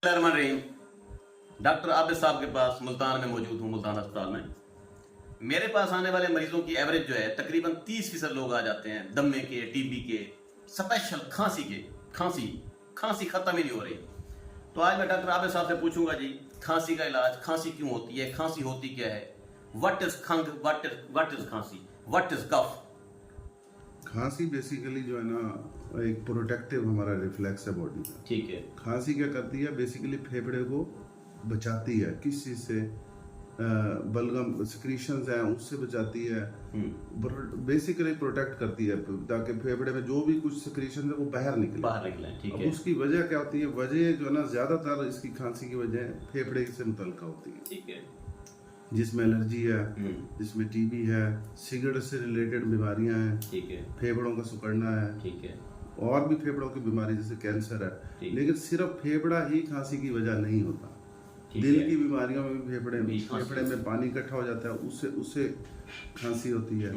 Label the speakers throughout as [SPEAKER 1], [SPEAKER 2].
[SPEAKER 1] रहीम। Doctor Abid साहब के पास मुल्तान में मौजूद हूँ, मुल्तान अस्पताल में। मेरे पास आने वाले मरीजों की एवरेज जो है तकरीबन 30% लोग आ जाते हैं दमे के, टीबी के, स्पेशल खांसी के। खांसी खत्म ही नहीं हो रही। तो आज मैं डॉक्टर आबिद साहब से पूछूंगा जी, खांसी का इलाज, खांसी क्यों होती है, खांसी होती क्या है, व्हाट इज खंग, व्हाट इज खांसी, व्हाट इज कफ।
[SPEAKER 2] खांसी बेसिकली जो है ना एक प्रोटेक्टिव हमारा रिफ्लेक्स है बॉडी का।
[SPEAKER 1] ठीक है।
[SPEAKER 2] खांसी क्या करती है, बेसिकली फेफड़े को बचाती है किस चीज से, बलगम सिक्रीशंस हैं उससे बचाती है। बेसिकली प्रोटेक्ट करती है ताकि फेफड़े में जो भी कुछ सिक्रीशन है वो बाहर निकले।
[SPEAKER 1] ठीक
[SPEAKER 2] अब
[SPEAKER 1] है।
[SPEAKER 2] उसकी वजह क्या होती है, वजह जो है ना ज्यादातर इसकी खांसी की वजह फेफड़े से मुतल्लिका होती है।
[SPEAKER 1] ठीक है।
[SPEAKER 2] जिसमें एलर्जी है, जिसमें टीबी है, सिगरेट से रिलेटेड बीमारियां हैं,
[SPEAKER 1] ठीक है।
[SPEAKER 2] फेफड़ों का सिकुड़ना है,
[SPEAKER 1] ठीक है।
[SPEAKER 2] और भी फेफड़ों की बीमारी जैसे कैंसर है। लेकिन सिर्फ फेफड़ा ही खांसी की वजह नहीं होता, दिल की बीमारियों में भी फेफड़े में पानी इकट्ठा हो जाता है, उससे खांसी होती है।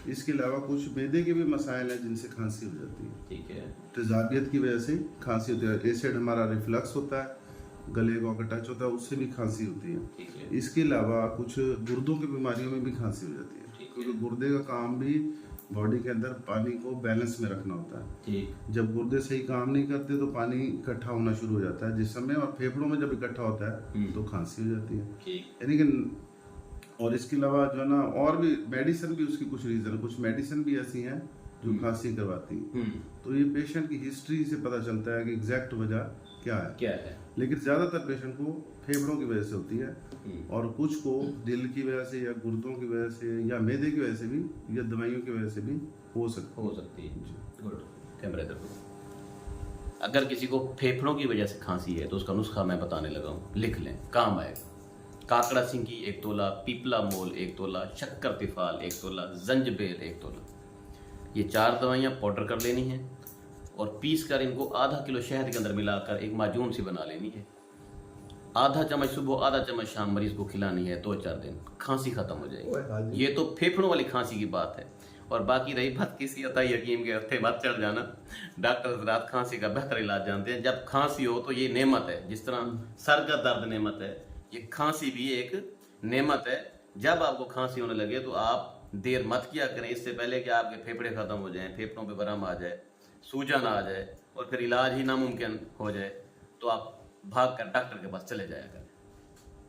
[SPEAKER 2] इसके अलावा कुछ मैदे के भी मसाइल हैं जिनसे खांसी हो जाती है।
[SPEAKER 1] ठीक है।
[SPEAKER 2] तेजाबियत की वजह से खांसी होती है। एसिड हमारा रिफ्लक्स होता है, गले को अगर टच होता है उससे भी खांसी होती है। इसके अलावा कुछ गुर्दों की बीमारियों में भी खांसी हो जाती है, क्योंकि गुर्दे का काम भी बॉडी के अंदर पानी को बैलेंस में रखना होता है। जब गुर्दे सही काम नहीं करते तो पानी इकट्ठा होना शुरू हो जाता है जिस समय, और फेफड़ों में जब इकट्ठा होता है तो खांसी हो जाती है। यानी कि और इसके अलावा जो है ना और भी मेडिसिन भी उसकी कुछ रीजन, कुछ मेडिसिन भी ऐसी हैं जो खांसी करवाती है। तो ये पेशेंट की हिस्ट्री से पता चलता है कि एग्जैक्ट वजह क्या है। लेकिन ज्यादातर पेशेंट को फेफड़ों की वजह से होती है, और कुछ को दिल की वजह से या गुर्दों की वजह से या मैदे की वजह से भी या दवाइयों की वजह से भी हो सकती है।
[SPEAKER 1] गुड। टेम्परेचर अगर किसी को फेफड़ों की वजह से खांसी है तो उसका नुस्खा मैं बताने लगा हूँ, लिख लें, काम आएगा। काकड़ा सिंकी 1 तोला, पीपला मोल 1 तोला, शक्कर तिफाल 1 तोला, जंजबेल 1 तोला। ये 4 दवाइयाँ पाउडर कर लेनी है और पीस कर इनको आधा किलो शहद के अंदर मिलाकर एक माजून सी बना लेनी है। आधा चम्मच सुबह, आधा चम्मच शाम मरीज को खिलानी है। 2-4 दिन खांसी खत्म हो जाएगी। ये तो फेफड़ों वाली खांसी की बात है। और बाकी रही बात किसी अता यकीम के हफ्ते बात चढ़ जाना, डॉक्टर हज़रात खांसी का बेहतर इलाज जानते हैं। जब खांसी हो तो ये नेमत है, जिस तरह सर का दर्द नेमत है, ये खांसी भी एक नेमत है। जब आपको खांसी होने लगे तो आप देर मत किया करें, इससे पहले कि आपके फेफड़े खत्म हो जाएं, फेफड़ों पे बरम आ जाए, सूजन आ जाए और फिर इलाज ही नामुमकिन हो जाए, तो आप भाग कर डॉक्टर के पास चले जाया करें।